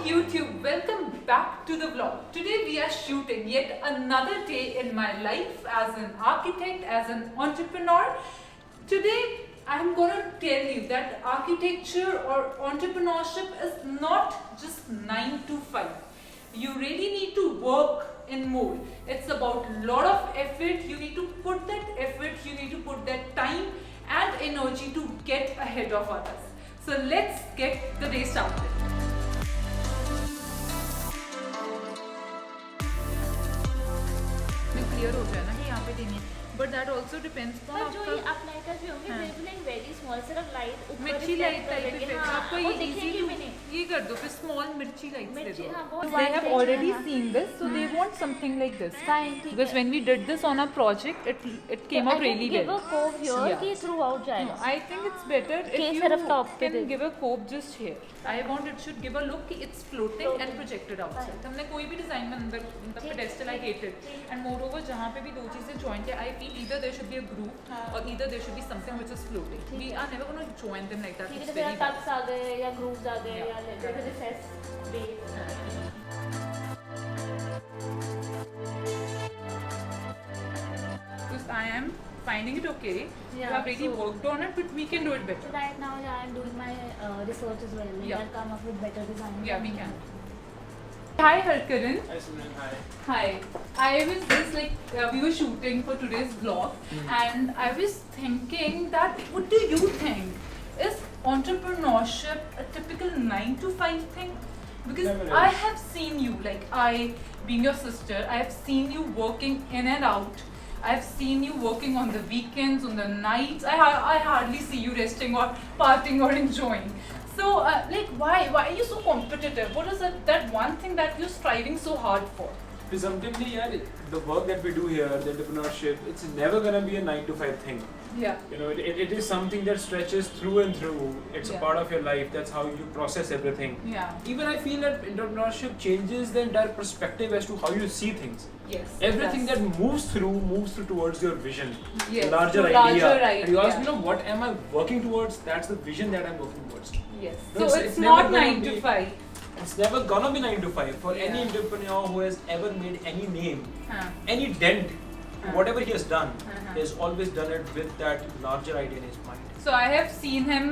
YouTube, welcome back to the vlog. Today we are shooting yet another day in my life as an architect, as an entrepreneur. Today I am going to tell you that architecture or entrepreneurship is not just 9 to 5. You really need to work in more. It's about a lot of effort. You need to put that effort, you need to put that time and energy to get ahead of others. So let's get the day started. Clear हो जाए ना कि यहाँ पे देनी है, but that also depends on जो ये अप्लाइटर्स भी होंगे they will like very small सिर्फ लाइट ऊपर मिर्ची लाइट टाइप इफेक्ट आपको ये दिखेगी भी नहीं ये कर दो फिर स्मॉल मिर्ची लाइट्स दे दो हाँ, वो they have already seen this so they want something like this because when we did this on our project it came out really well. give a cove here कि throughout जाएगा. I think it's better if सिर्फ top पे can give a cope just here. I want it should give a look कि it's floating and projected outside. हमने कोई भी design में अंदर मतलब pedestal I hate it and moreover जहाँ पे भी दो चीजें joint है I feel either there should be a groove or either there should be something which is floating. We are never going to join them like that. It's very tucks आ गए या grooves आ गए या जैसे recess base. Because I am finding it okay. You have really worked on it, but we can do it better. Right now, I am doing my research as well. I'll come up with better designs. Yeah, we can. Hi, Harkaran. Hi, Simran. Hi. Hi. I was just like we were shooting for today's vlog, and I was thinking that what do you think? Is entrepreneurship a typical 9 to 5 thing? Because Never I is. have seen you, like I, being your sister, I have seen you working in and out. I have seen you working on the weekends, on the nights. I hardly see you resting or partying or enjoying. So, like, why are you so competitive? What is that one thing that you're striving so hard for? Presumptively, yeah, the work that we do here, the entrepreneurship, it's never gonna be a 9 to 5 thing. Yeah. You know, it is something that stretches through and through. It's a part of your life. That's how you process everything. Yeah. Even I feel that entrepreneurship changes the entire perspective as to how you see things. Yes. Everything that moves through towards your vision. Yes. The larger to idea. Larger And you ask, idea. you know, what am I working towards? That's the vision that I'm working towards. Yes. No, So it's not never gonna 9 to be- 5. It's never gonna be 9 to 5 for any Yeah. entrepreneur who has ever made any name, Huh. any dent, whatever he has done, Uh-huh. he has always done it with that larger idea in his mind. So I have seen him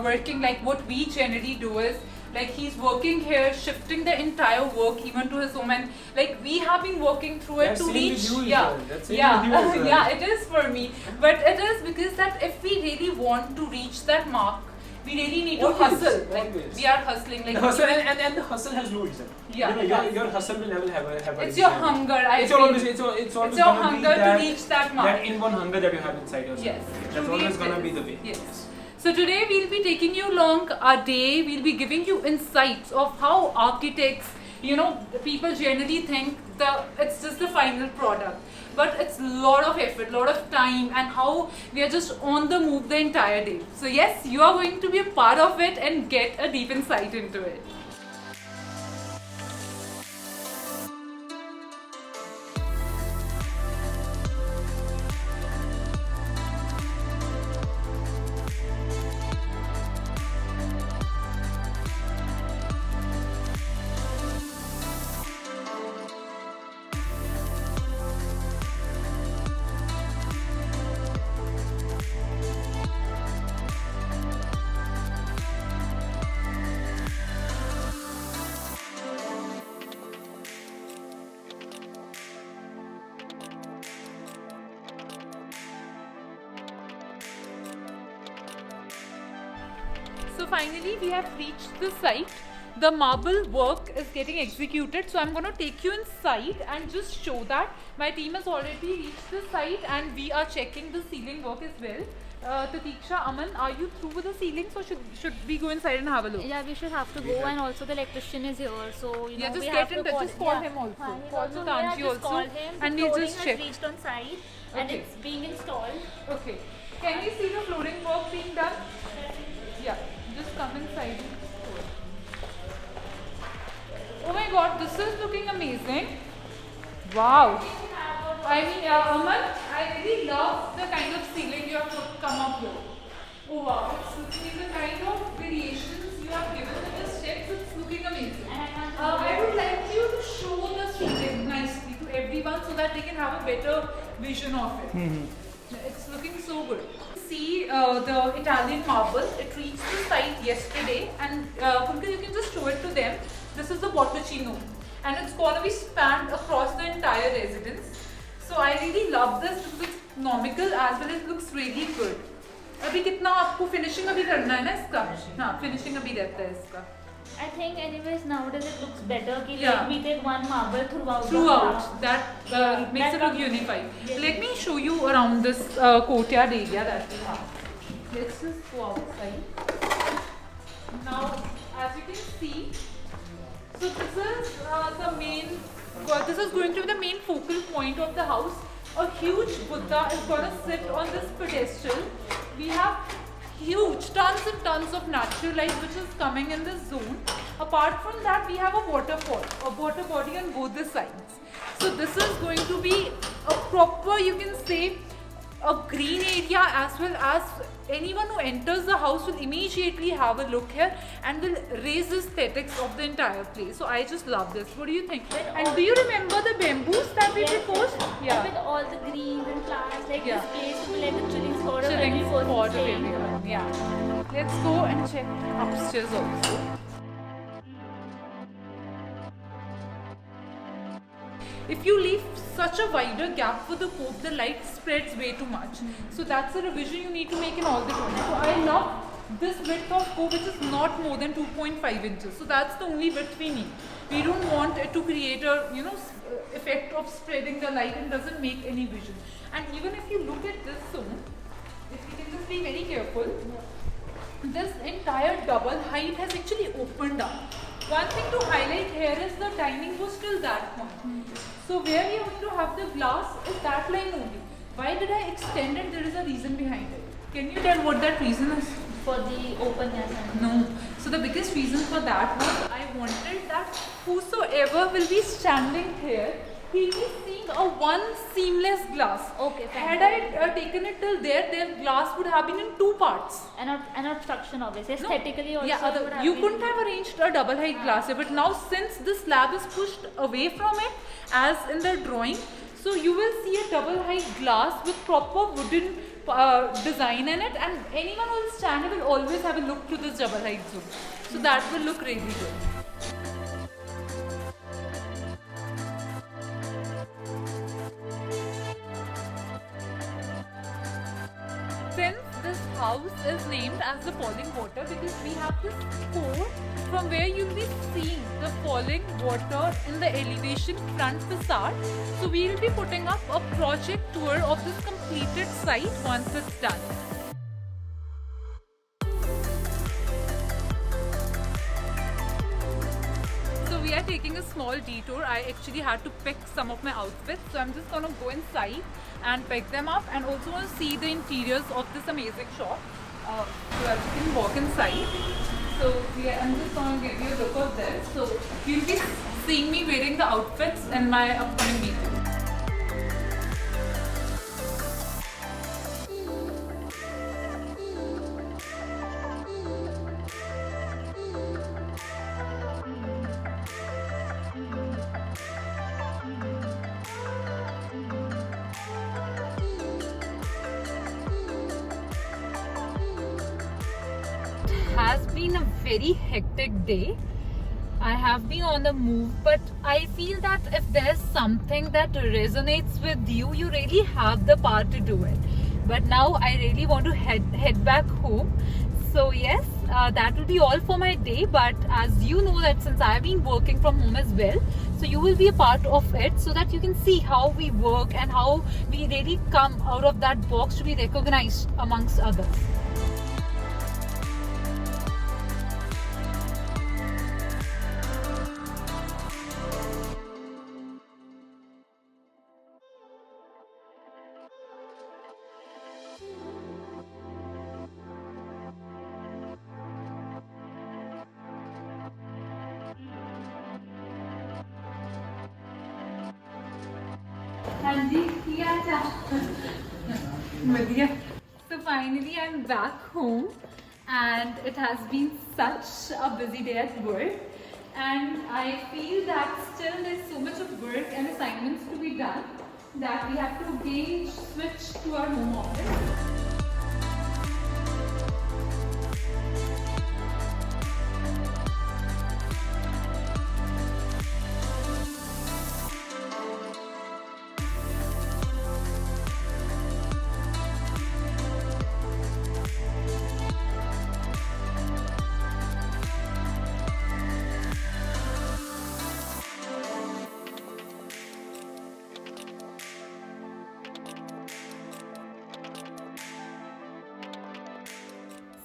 working like what we generally do is like he's working here, shifting the entire work even to his home, and like we have been working through it That's to same with reach. you as Yeah, well. That's same yeah, with you as well. yeah. It is for me, but it is because that if we really want to reach that mark, we really need to Always, hustle. Like always. we are hustling. Like The hustle and the hustle has no reason. Yeah, You know, your hustle will never have a it's reason. your hunger. It's feel. always it's always It's your gonna hunger be to that, reach that mark. that inborn hunger that you have inside yourself. Yes. That's To always reach gonna this. be the way. Yes. So today we'll be taking you along our day. We'll be giving you insights of how architects, you know, the people generally think that it's just the final product. But it's a lot of effort, lot of time, and how we are just on the move the entire day. So yes, you are going to be a part of it and get a deep insight into it. So finally we have reached the site. The marble work is getting executed, so I'm going to take you inside and just show that. My team has already reached the site and we are checking the ceiling work as well. Tatiksha, Aman, are you through with the ceilings or should we go inside and have a look? Yeah, we should have to go, and also the electrician is here, so you know Yeah, just we get have in to touch, just call him also. He's Call also Sutanji here. Just also, call him. and The we'll flooring just has check. reached on site, and Okay. it's being installed. Okay. Can you see the flooring work being done? Yeah, just come inside. Oh my god, this is looking amazing. Wow. I mean, Aman, I really love the kind of ceiling you have come up with. Oh wow, it's looking the kind of variations you have given with the steps, it's looking amazing. And I that they can have a better vision of it. It's looking so good. See the Italian marble. It reached the site yesterday, and Punka, you can just show it to them. This is the botticino, and it's going to be spanned across the entire residence. So I really love this because it's economical as well as it looks really good. अभी कितना आपको finishing अभी करना है ना इसका? हाँ, finishing अभी रहता है इसका. I think anyways nowadays it looks better कि Yeah. like we take one marble throughout. That makes it look unified. Yes. Let me show you around this courtyard area that we have. Let's just go outside. Now, as you can see, so this is the main. This is going to be the main focal point of the house. A huge Buddha is going to sit on this pedestal. We have huge tons and tons of natural light which is coming in this zone. Apart from that, we have a waterfall, a water body on both the sides. So this is going to be a proper, you can say, a green area, as well as anyone who enters the house will immediately have a look here and will raise the aesthetics of the entire place. So I just love this. What do you think? And do you remember the bamboos that we proposed? Yeah. With all the greens and plants, like Yeah. this place will be like a chilling spot of Chilling every spot person of staying. everyone. Yeah. Let's go and check upstairs also. If you leave such a wider gap for the cove, the light spreads way too much. So that's a revision you need to make in all the rooms. So I love this width of cove, which is not more than 2.5 inches. So that's the only width we need. We don't want it to create a effect of spreading the light and doesn't make any vision. And even if you look at this zone, if you can just be very careful, this entire double height has actually opened up. One thing to highlight here is the dining was till that point. So where we are going to have the glass is that line only. Why did I extend it? There is a reason behind it. Can you tell what that reason is? For the openness and No. So the biggest reason for that was I wanted that whosoever will be standing here, he will be seeing a one seamless glass. Okay, fine. Had I taken it till there, their glass would have been in two parts. an obstruction obviously. No. Aesthetically also. Yeah, it would have you been- couldn't have arranged a double height glass here, but now since the slab is pushed away from it, as in the drawing, so you will see a double height glass with proper wooden design in it, and anyone who will stand will always have a look to this double height zone. So that will look really good. Since this house is named as the falling water because we have this spot from where you'll be seeing the falling water in the elevation front facade. So we'll be putting up a project tour of this completed site once it's done. So we are taking a small detour. I actually had to pick some of my outfits, so I'm just gonna go inside and pick them up, and also want to see the interiors of this amazing shop. So as you can walk inside. So I'm just gonna give you a look of this. So you'll be seeing me wearing the outfits in my upcoming video. Has been a very hectic day. I have been on the move, but I feel that if there's something that resonates with you, you really have the power to do it. But now I really want to head back home. So yes, that will be all for my day. But as you know that since I've been working from home as well, so you will be a part of it so that you can see how we work and how we really come out of that box to be recognized amongst others. हाँ जी क्या बढ़िया. So finally I'm back home and it has been such a busy day at work, and I feel that still there's so much of work and assignments to be done. that we have to again switch to our home office.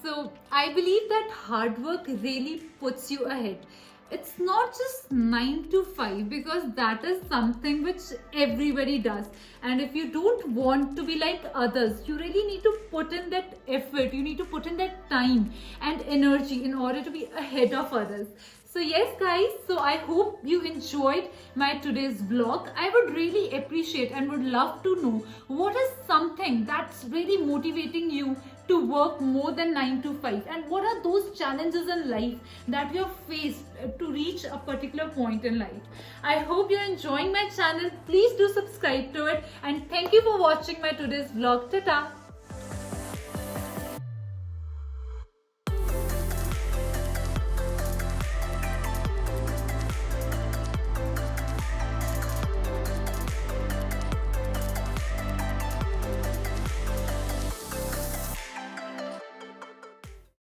So I believe that hard work really puts you ahead. It's not just 9 to 5, because that is something which everybody does. And if you don't want to be like others, you really need to put in that effort, you need to put in that time and energy in order to be ahead of others. So yes guys, so I hope you enjoyed my today's vlog. I would really appreciate and would love to know what is something that's really motivating you to work more than 9 to 5, and what are those challenges in life that you have faced to reach a particular point in life. I hope you're enjoying my channel. Please do subscribe to it, and thank you for watching my today's vlog. Tata.